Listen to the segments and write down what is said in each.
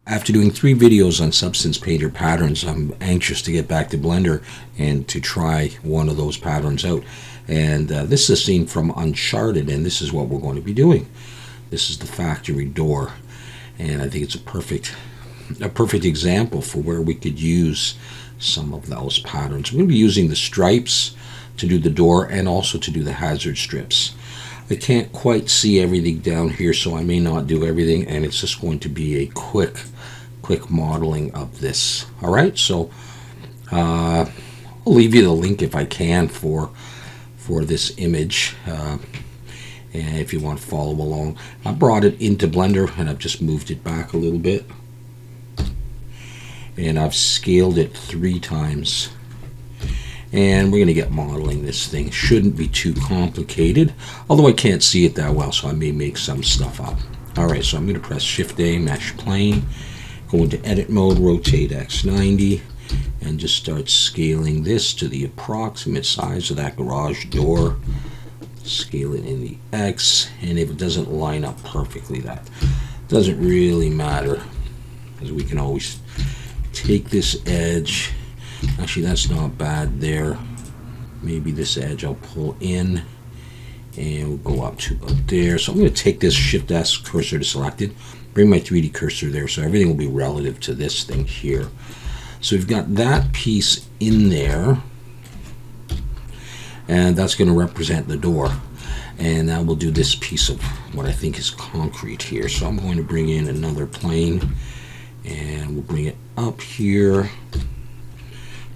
After doing 3 videos on Substance Painter patterns, I'm anxious to get back to Blender and to try one of those patterns out. And this is a scene from Uncharted, and this is what we're going to be doing. This is the factory door, and I think it's a perfect example for where we could use some of those patterns. I'm going to be using the stripes to do the door and also to do the hazard strips. I can't quite see everything down here, so I may not do everything, and it's just going to be a quick modeling of this. All right, so I'll leave you the link if I can for this image, and if you want to follow along. I brought it into Blender and I've just moved it back a little bit, and I've scaled it 3 times. And we're going to get modeling this thing. Shouldn't be too complicated, although I can't see it that well, so I may make some stuff up. Alright, so I'm going to press Shift-A, Mesh Plane, go into Edit Mode, Rotate X90, and just start scaling this to the approximate size of that garage door. Scale it in the X, and if it doesn't line up perfectly, that doesn't really matter, because we can always take this edge. Actually, that's not bad there. Maybe this edge I'll pull in, and we'll go up to about there. So I'm going to take this Shift-S cursor to selected, bring my 3D cursor there, so everything will be relative to this thing here. So we've got that piece in there, and that's going to represent the door. And now we'll do this piece of what I think is concrete here. So I'm going to bring in another plane, and we'll bring it up here.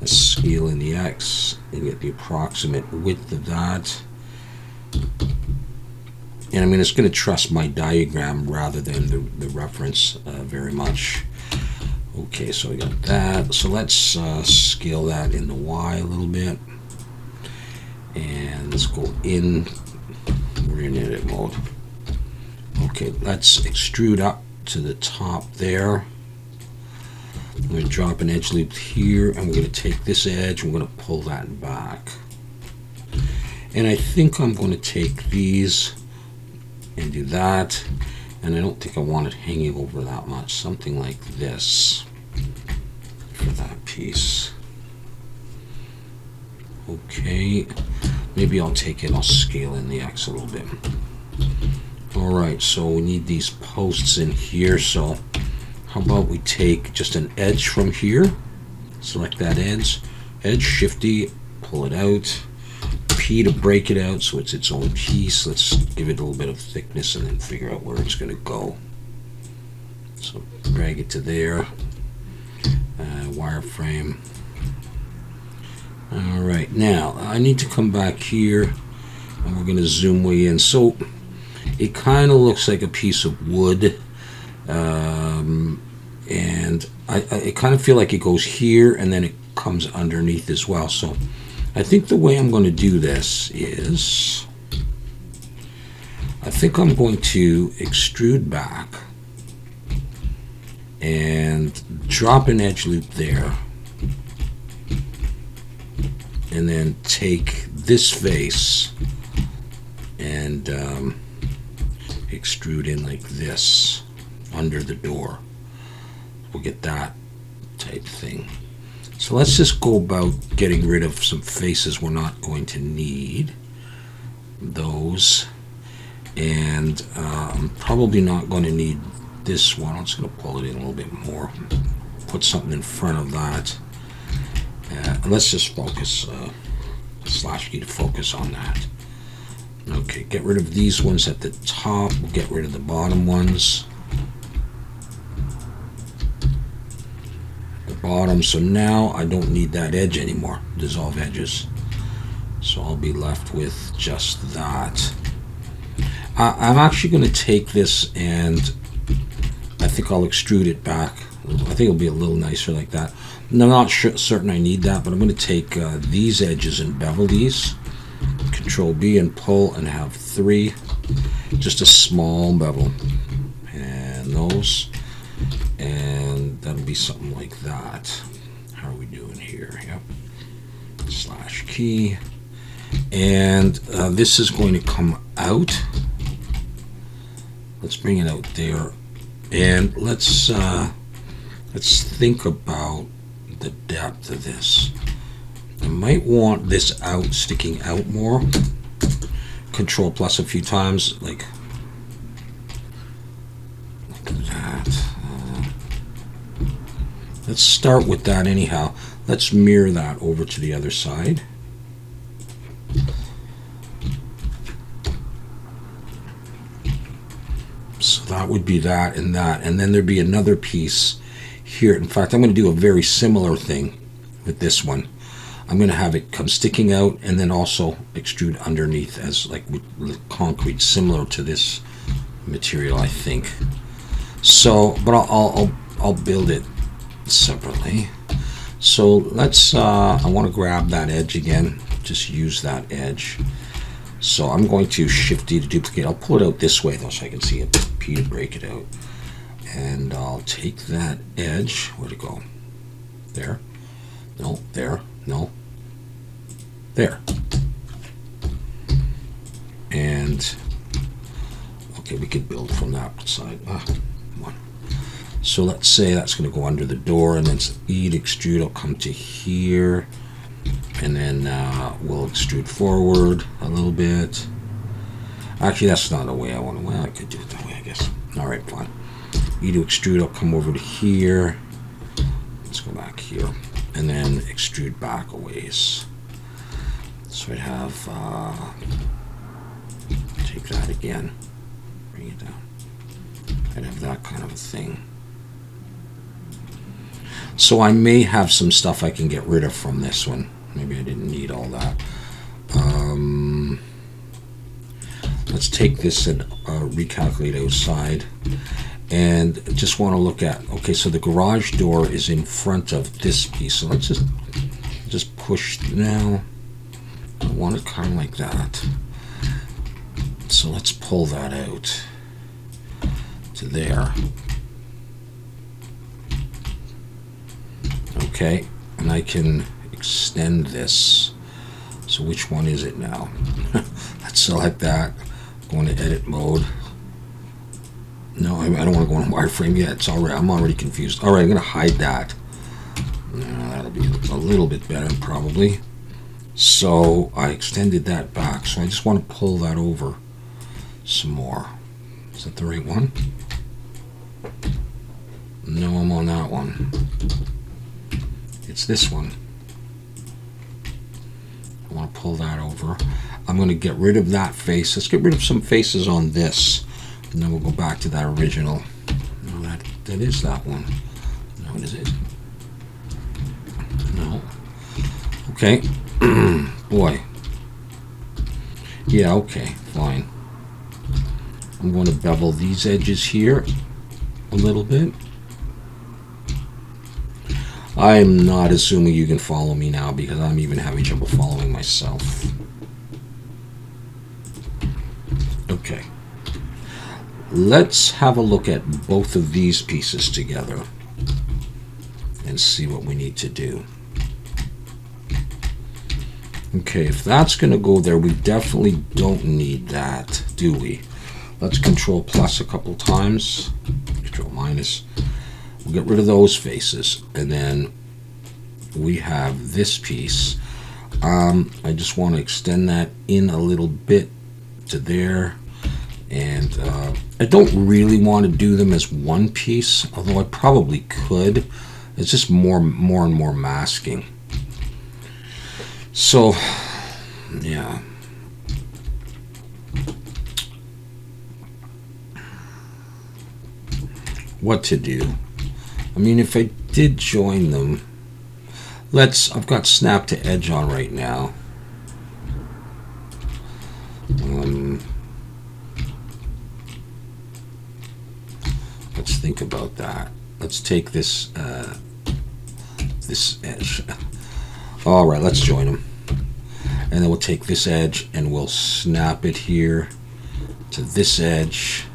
Let's scale in the X and get the approximate width of that. And I'm just going to trust my diagram rather than the reference very much. Okay, so we got that. So let's scale that in the Y a little bit. And let's go in. We're in edit mode. Okay, let's extrude up to the top there. I'm going to drop an edge loop here, and we're going to take this edge, and we're going to pull that back. And I think I'm going to take these and do that, and I don't think I want it hanging over that much. Something like this for that piece. Okay, maybe I'll take it, I'll scale in the X a little bit. Alright, so we need these posts in here, so how about we take just an edge from here, select that edge, Shift-D, pull it out, P to break it out so it's its own piece. Let's give it a little bit of thickness and then figure out where it's going to go. So drag it to there, wireframe. Alright, now I need to come back here, and we're going to zoom way in. So it kind of looks like a piece of wood. And I kind of feel like it goes here and then it comes underneath as well. So I think the way I'm going to do this is, I think I'm going to extrude back and drop an edge loop there, and then take this face and extrude in like this under the door. We'll get that type thing. So let's just go about getting rid of some faces we're not going to need. Those. And I'm probably not going to need this one. I'm just going to pull it in a little bit more. Put something in front of that. And let's just focus, /key to focus on that. Okay, get rid of these ones at the top. We'll get rid of the bottom ones. Bottom, so now I don't need that edge anymore, dissolve edges, so I'll be left with just that. I'm actually going to take this, and I think I'll extrude it back. I think it'll be a little nicer like that. I'm not certain I need that, but I'm going to take these edges and bevel these, Control B and pull, and have 3, just a small bevel, and those. And that'll be something like that. How are we doing here? Yep. /key. And this is going to come out. Let's bring it out there. And let's Let's think about the depth of this. I might want this out, sticking out more. Control plus a few times, like that. Let's start with that anyhow. Let's mirror that over to the other side. So that would be that, and then there'd be another piece here. In fact, I'm going to do a very similar thing with this one. I'm going to have it come sticking out and then also extrude underneath as like with concrete, similar to this material, I think. So, but I'll build it separately. So let's, I want to grab that edge again, just use that edge. So I'm going to Shift D to duplicate. I'll pull it out this way though so I can see it, P to break it out. And I'll take that edge, where'd it go? There, no, there, no, there. And, okay, we could build from that side. Come on. So let's say that's going to go under the door, and then E to extrude, I'll come to here, and then we'll extrude forward a little bit. Actually, that's not the way I want to, well, I could do it that way, I guess. All right, fine. E to extrude, I'll come over to here. Let's go back here, and then extrude back a ways. So I'd have, take that again, bring it down. I'd have that kind of a thing. So I may have some stuff I can get rid of from this one. Maybe I didn't need all that. Let's take this and recalculate outside. And just want to look at, okay, so the garage door is in front of this piece. So let's just push now. I want it kind of like that. So let's pull that out to there. Okay, and I can extend this. So which one is it now? Let's select that. Go into edit mode. No, I don't want to go into wireframe yet. It's already, I'm already confused. All right, I'm going to hide that. That'll be a little bit better probably. So I extended that back. So I just want to pull that over some more. Is that the right one? No, I'm on that one. It's this one. I want to pull that over. I'm going to get rid of that face. Let's get rid of some faces on this. And then we'll go back to that original. No, that is that one. No, is it? No. Okay. Boy. Yeah, okay, fine. I'm going to bevel these edges here a little bit. I'm not assuming you can follow me now because I'm even having trouble following myself. Okay. Let's have a look at both of these pieces together and see what we need to do. Okay, if that's going to go there, we definitely don't need that, do we? Let's Control plus a couple times. Control minus. We'll get rid of those faces. And then we have this piece. I just want to extend that in a little bit to there. And I don't really want to do them as one piece, although I probably could. It's just more and more masking. So, yeah. What to do? I mean, if I did join them, I've got snap to edge on right now. Let's think about that. Let's take this this edge. All right, let's join them. And then we'll take this edge and we'll snap it here to this edge.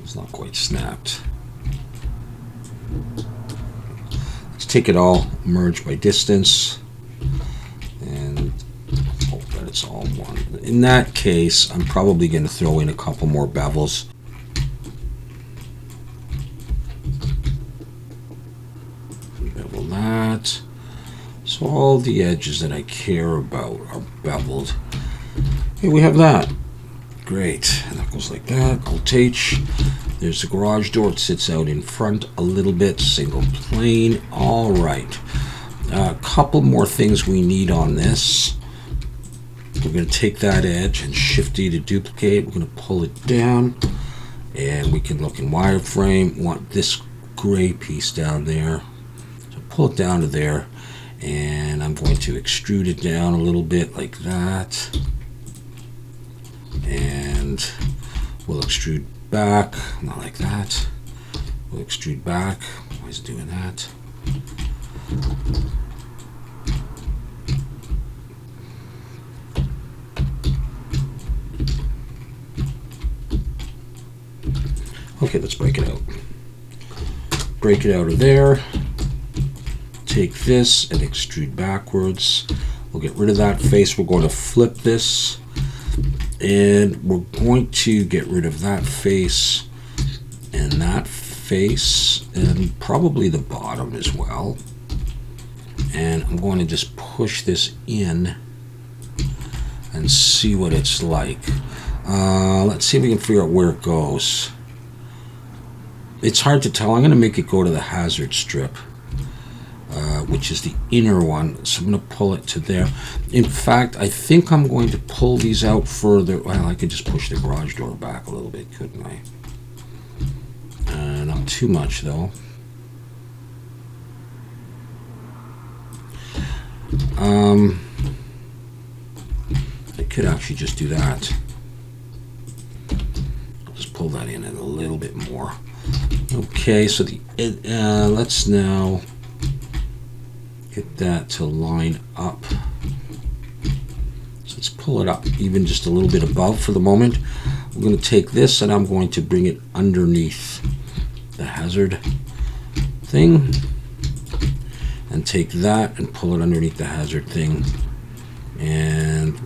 It's not quite snapped. Let's take it all, merge by distance, and hope that it's all one. In that case, I'm probably going to throw in a couple more bevels. So all the edges that I care about are beveled. Here we have that. Great. And that goes like that. Alt-H. There's the garage door. It sits out in front a little bit. Single plane. All right. A couple more things we need on this. We're going to take that edge and Shift D to duplicate. We're going to pull it down. And we can look in wireframe. Want this gray piece down there. So pull it down to there. And I'm going to extrude it down a little bit like that. And we'll extrude back, not like that. We'll extrude back. Why is it doing that? Okay, let's break it out. Break it out of there. Take this and extrude backwards. We'll get rid of that face. We're going to flip this. And we're going to get rid of that face and that face and probably the bottom as well. And I'm going to just push this in and see what it's like. Let's see if we can figure out where it goes. It's hard to tell. I'm going to make it go to the hazard strip, which is the inner one. So I'm going to pull it to there. In fact, I think I'm going to pull these out further. Well, I could just push the garage door back a little bit, couldn't I? Not too much, though. I could actually just do that. I'll just pull that in a little bit more. Okay, so let's now get that to line up. So let's pull it up even just a little bit above for the moment. We're going to take this and I'm going to bring it underneath the hazard thing and take that and pull it underneath the hazard thing. And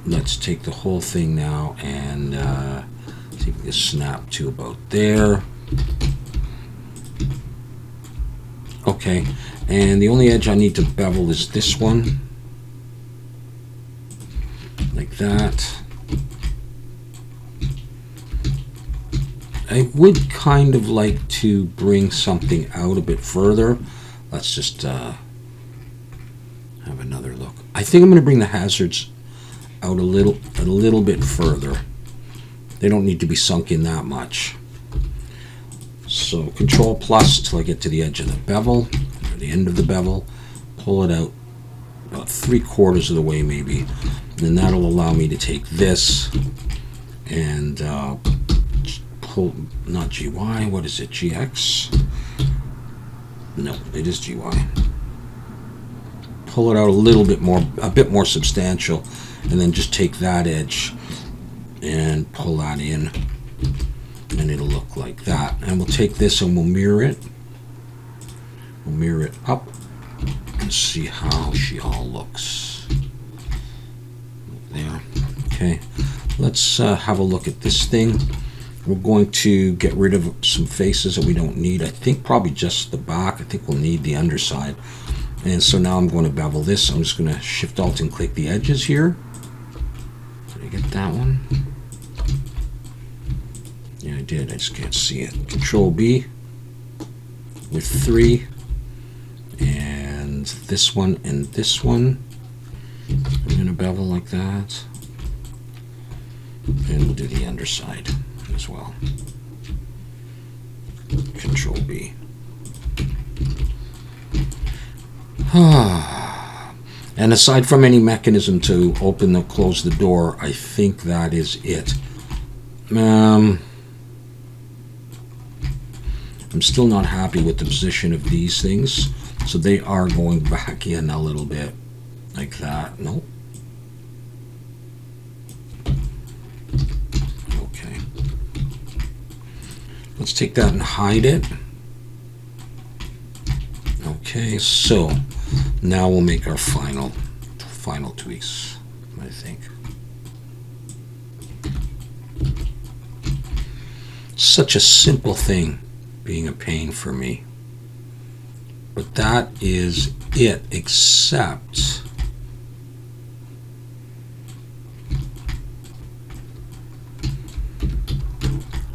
let's take the whole thing now and take this snap to about there. Okay, and the only edge I need to bevel is this one, like that. I would kind of like to bring something out a bit further. Let's just have another look. I think I'm going to bring the hazards out a little bit further. They don't need to be sunk in that much. So Control plus till I get to the edge of the bevel, or the end of the bevel, pull it out about 3/4 of the way maybe. And then that'll allow me to take this and pull, not GY, what is it, GX? No, it is GY. Pull it out a little bit more, a bit more substantial, and then just take that edge and pull that in. And it'll look like that. And we'll take this and we'll mirror it. We'll mirror it up and see how she all looks. There. Okay. Let's have a look at this thing. We're going to get rid of some faces that we don't need. I think probably just the back. I think we'll need the underside. And so now I'm going to bevel this. I'm just going to Shift Alt and click the edges here. Did I get that one? Yeah, I did. I just can't see it. Control B with 3. And this one and this one. I'm going to bevel like that. And we'll do the underside as well. Control B. And aside from any mechanism to open or close the door, I think that is it. I'm still not happy with the position of these things, so they are going back in a little bit like that. Nope. Okay. Let's take that and hide it. Okay, so now we'll make our final tweaks, I think. Such a simple thing being a pain for me. But that is it, except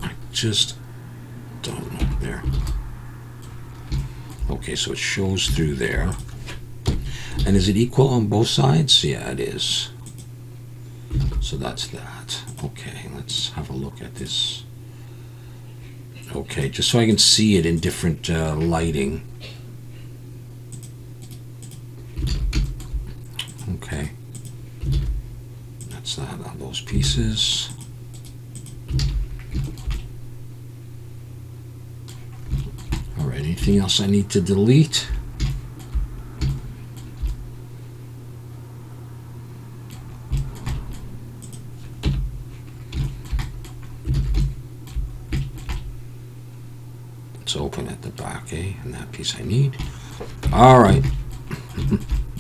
I just don't know there. Okay, so it shows through there. And is it equal on both sides? Yeah, it is. So that's that. Okay, let's have a look at this. Okay, just so I can see it in different lighting. Okay. That's that on those pieces. All right, anything else I need to delete? It's open at the back, eh? And that piece I need. All right.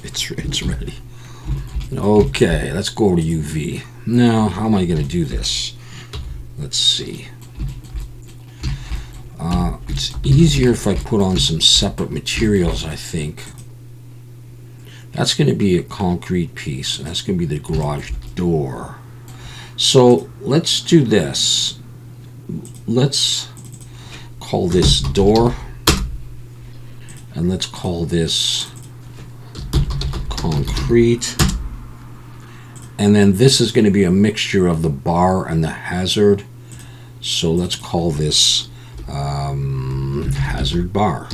It's ready. Okay, let's go to UV. Now, how am I going to do this? Let's see. It's easier if I put on some separate materials, I think. That's going to be a concrete piece, and that's going to be the garage door. So let's do this. Let's call this door, and let's call this concrete. And then this is going to be a mixture of the bar and the hazard. So let's call this hazard bar.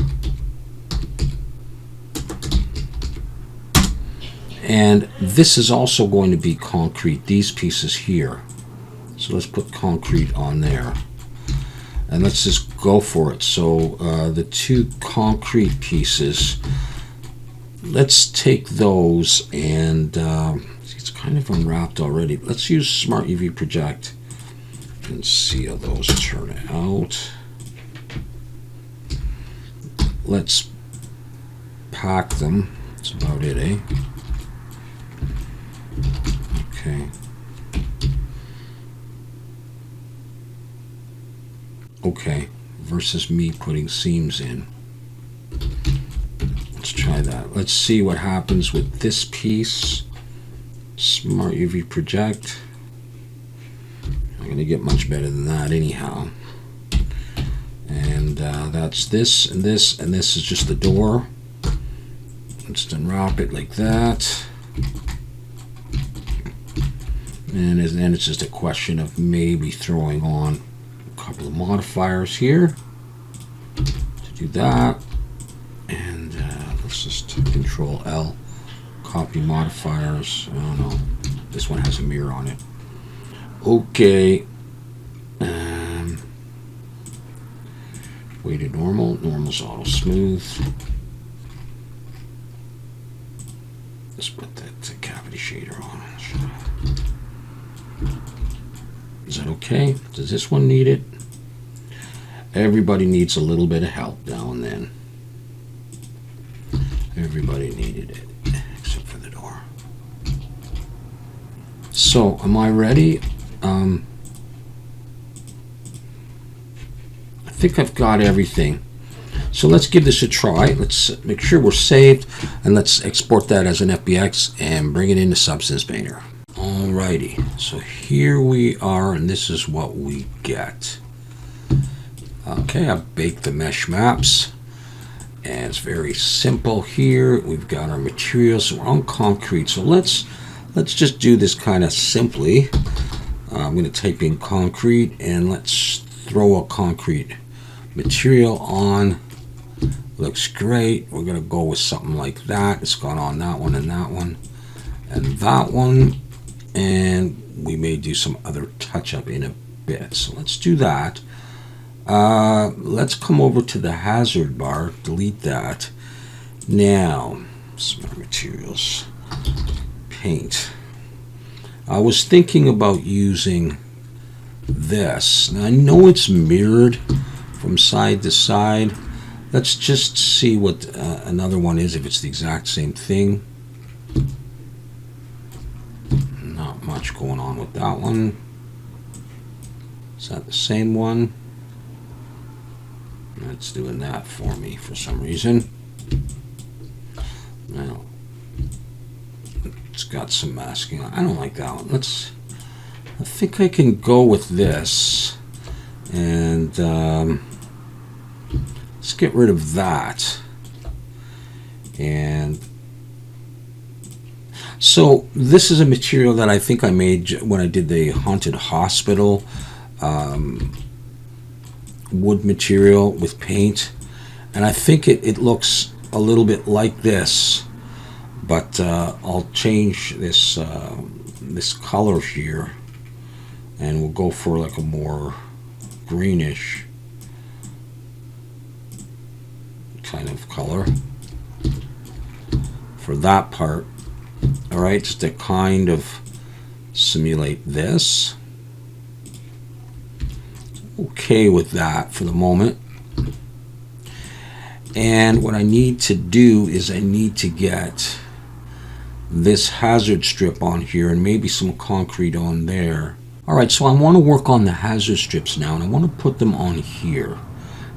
And this is also going to be concrete, these pieces here. So let's put concrete on there. And let's just go for it. So the two concrete pieces, let's take those and it's kind of unwrapped already. Let's use Smart UV Project and see how those turn out. Let's pack them. That's about it, eh? Okay. Okay, versus me putting seams in. Let's try that. Let's see what happens with this piece. Smart UV Project. I'm going to get much better than that anyhow. And that's this and this, and this is just the door. Let's unwrap it like that. And then it's just a question of maybe throwing on a couple of modifiers here to do that. And let's just Control L, copy modifiers. I don't know. This one has a mirror on it. Okay. Weighted normal. Normal's auto smooth. Let's put that cavity shader on. Is that okay? Does this one need it? Everybody needs a little bit of help now and then. Everybody needed it, except for the door. So, am I ready? I think I've got everything. So let's give this a try. Let's make sure we're saved, and let's export that as an FBX and bring it into Substance Painter. Alrighty, so here we are, and this is what we get. Okay, I've baked the mesh maps, and it's very simple here. We've got our materials, so we're on concrete. So let's just do this kind of simply. I'm going to type in concrete, and let's throw a concrete material on. Looks great. We're going to go with something like that. It's gone on that one and that one and that one. And we may do some other touch-up in a bit. So let's do that. Let's come over to the hazard bar, delete that. Now, Smart Materials, paint. I was thinking about using this. Now I know it's mirrored from side to side. Let's just see what another one is, if it's the exact same thing. Not much going on with that one. Is that the same one? It's doing that for me for some reason. Now, it's got some masking on. I don't like that one. I think I can go with this. And let's get rid of that. And so this is a material that I think I made when I did the haunted hospital wood material with paint, and I think it looks a little bit like this, but I'll change this this color here, and we'll go for like a more greenish kind of color for that part. All right, just to kind of simulate this. Okay with that for the moment. And what I need to do is I need to get this hazard strip on here and maybe some concrete on there. All right, so I want to work on the hazard strips now, and I want to put them on here.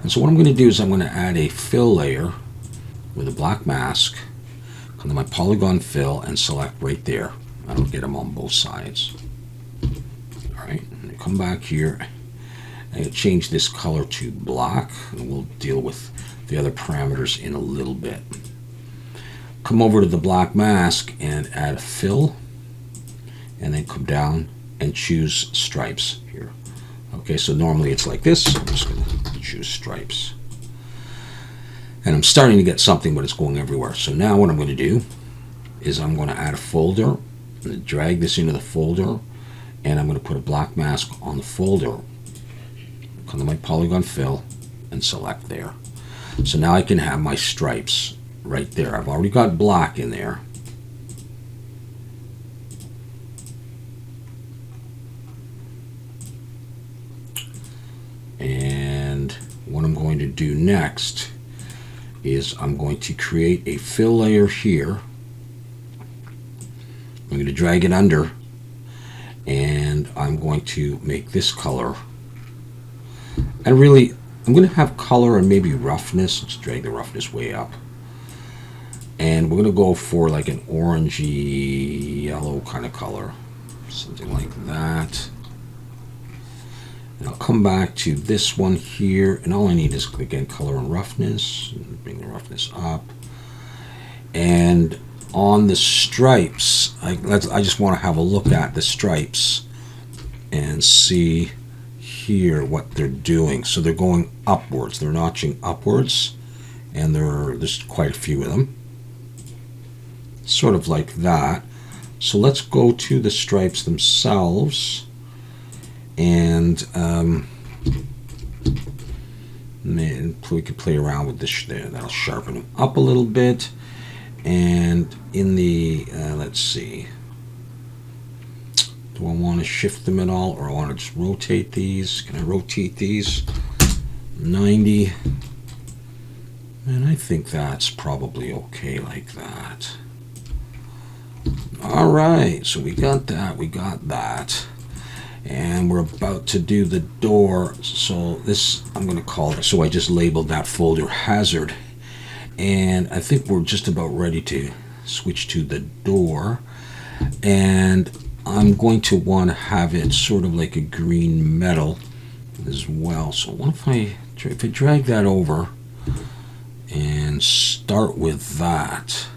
And so what I'm going to do is I'm going to add a fill layer with a black mask. Come to my polygon fill and select right there. I don't get them on both sides. All right, and come back here and change this color to black, and we'll deal with the other parameters in a little bit. Come over to the black mask and add a fill, and then come down and choose stripes here. Okay, so normally it's like this. I'm just going to choose stripes. And I'm starting to get something, but it's going everywhere. So now what I'm going to do is I'm going to add a folder. I'm going to drag this into the folder, and I'm going to put a black mask on the folder. Come to my polygon fill and select there. So now I can have my stripes right there. I've already got black in there. And what I'm going to do next is I'm going to create a fill layer here. I'm going to drag it under, and I'm going to make this color. And really, I'm going to have color and maybe roughness. Let's drag the roughness way up. And we're going to go for like an orangey yellow kind of color. Something like that. And I'll come back to this one here, and all I need is, again, color and roughness. Bring the roughness up. And on the stripes, I just want to have a look at the stripes and see here what they're doing. So they're going upwards. They're notching upwards, and there's quite a few of them. Sort of like that. So let's go to the stripes themselves. And man, we could play around with this there. That'll sharpen them up a little bit. And in the, let's see. Do I want to shift them at all, or I want to just rotate these? Can I rotate these? 90. And I think that's probably okay like that. All right, so we got that. We got that. And we're about to do the door. So this, I'm going to call it, so I just labeled that folder hazard. And I think we're just about ready to switch to the door. And I'm going to want to have it sort of like a green metal as well. So what if I drag that over and start with that.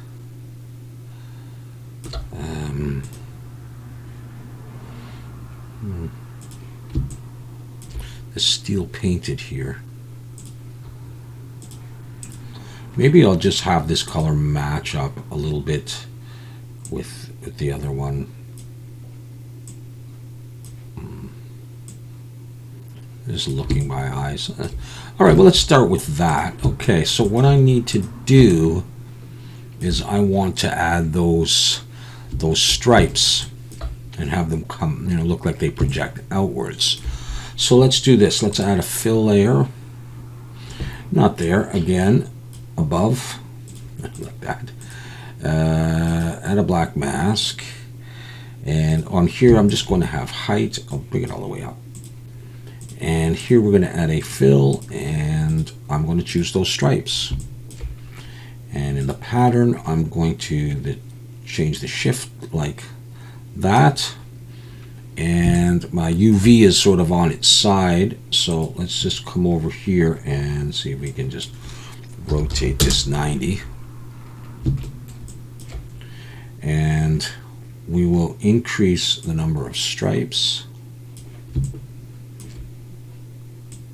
The steel painted here. Maybe I'll just have this color match up a little bit with the other one. Just looking my eyes. All right, well, let's start with that. Okay, so what I need to do is I want to add those stripes and have them come, look like they project outwards. So let's do this. Let's add a fill layer. Not there, again, above, like that. Add a black mask. And on here, I'm just going to have height. I'll bring it all the way up. And here we're going to add a fill, and I'm going to choose those stripes. And in the pattern, I'm going to change the shift like that. And my UV is sort of on its side. So let's just come over here and see if we can just rotate this 90. And we will increase the number of stripes. I'm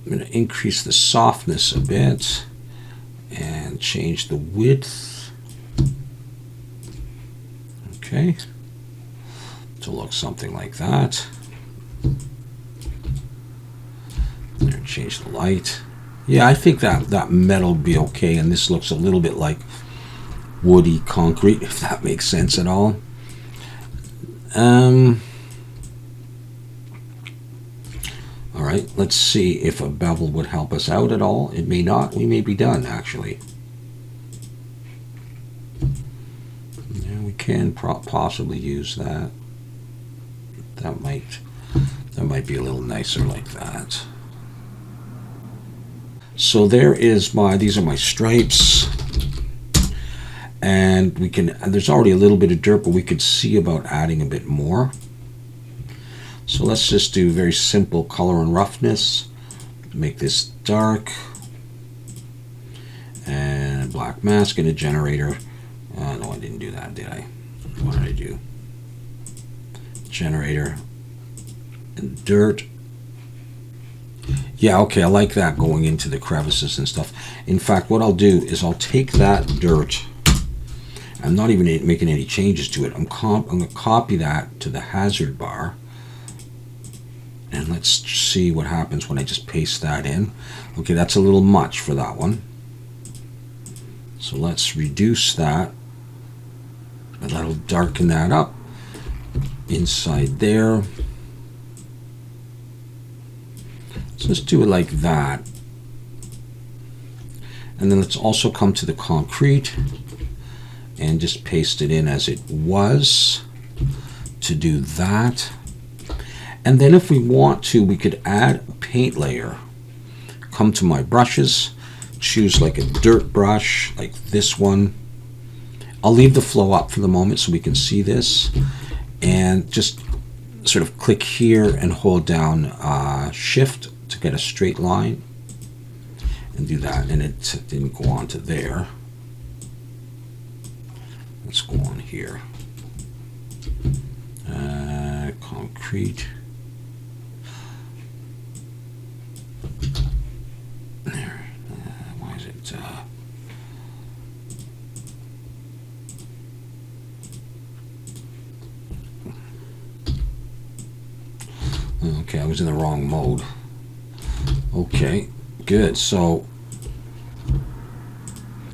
going to increase the softness a bit and change the width. Okay, to look something like that. There, change the light. Yeah, I think that metal will be okay, and this looks a little bit like woody concrete, if that makes sense at all. All right, let's see if a bevel would help us out at all. It may not. We may be done, actually. Yeah, we can possibly use that. That might be a little nicer like that. So these are my stripes. And there's already a little bit of dirt, but we could see about adding a bit more. So let's just do very simple color and roughness. Make this dark. And black mask and a generator. No, I didn't do that, did I? What did I do? Generator and dirt. Yeah, okay, I like that going into the crevices and stuff. In fact, what I'll do is I'll take that dirt. I'm not even making any changes to it. I'm going to copy that to the hazard bar. And let's see what happens when I just paste that in. Okay, that's a little much for that one. So let's reduce that. And that'll darken that up inside there. So let's do it like that. And then let's also come to the concrete and just paste it in as it was to do that. And then if we want to, we could add a paint layer. Come to my brushes, choose like a dirt brush, like this one. I'll leave the flow up for the moment so we can see this. And just sort of click here and hold down Shift to get a straight line. And do that, and it didn't go on to there. Let's go on here. Concrete. There. Why is it? Okay, I was in the wrong mode. Okay, good. So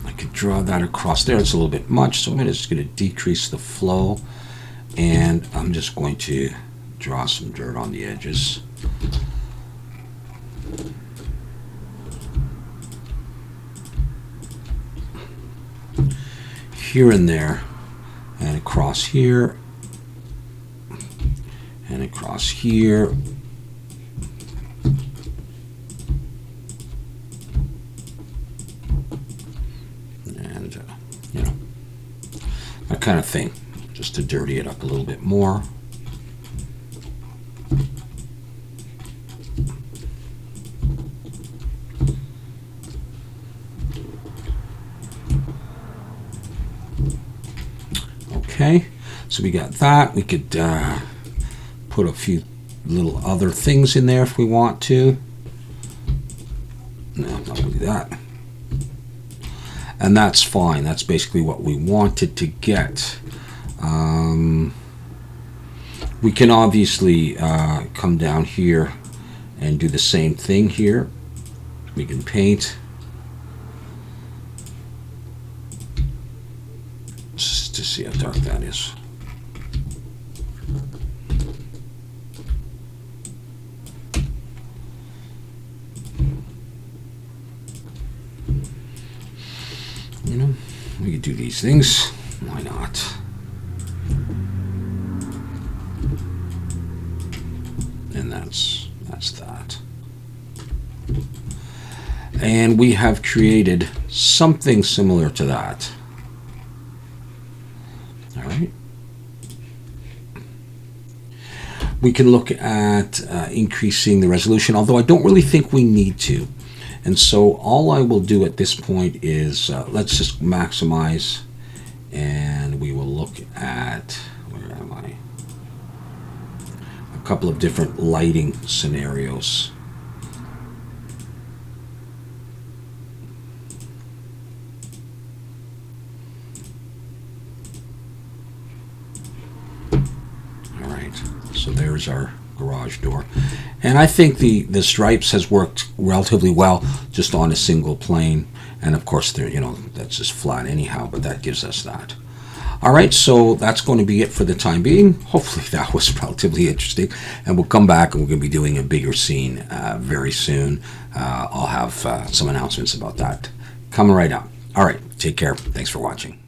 I could draw that across there. It's a little bit much, so I'm just going to decrease the flow, and I'm just going to draw some dirt on the edges. Here and there, and across here, and across here. And, you know, that kind of thing, just to dirty it up a little bit more. Okay, so we got that. We could put a few little other things in there if we want to. No, I'm not going to do that. And that's fine. That's basically what we wanted to get. We can obviously come down here and do the same thing here. We can paint. Just to see how dark that is. You know, we could do these things. Why not? And that's that. And we have created something similar to that. All right. We can look at increasing the resolution, although I don't really think we need to. And so all I will do at this point is let's just maximize, and we will look at, where am I? A couple of different lighting scenarios. So there's our garage door. And I think the stripes has worked relatively well just on a single plane. And of course, there, that's just flat anyhow, but that gives us that. All right, so that's going to be it for the time being. Hopefully that was relatively interesting. And we'll come back and we're going to be doing a bigger scene very soon. I'll have some announcements about that coming right up. All right, take care. Thanks for watching.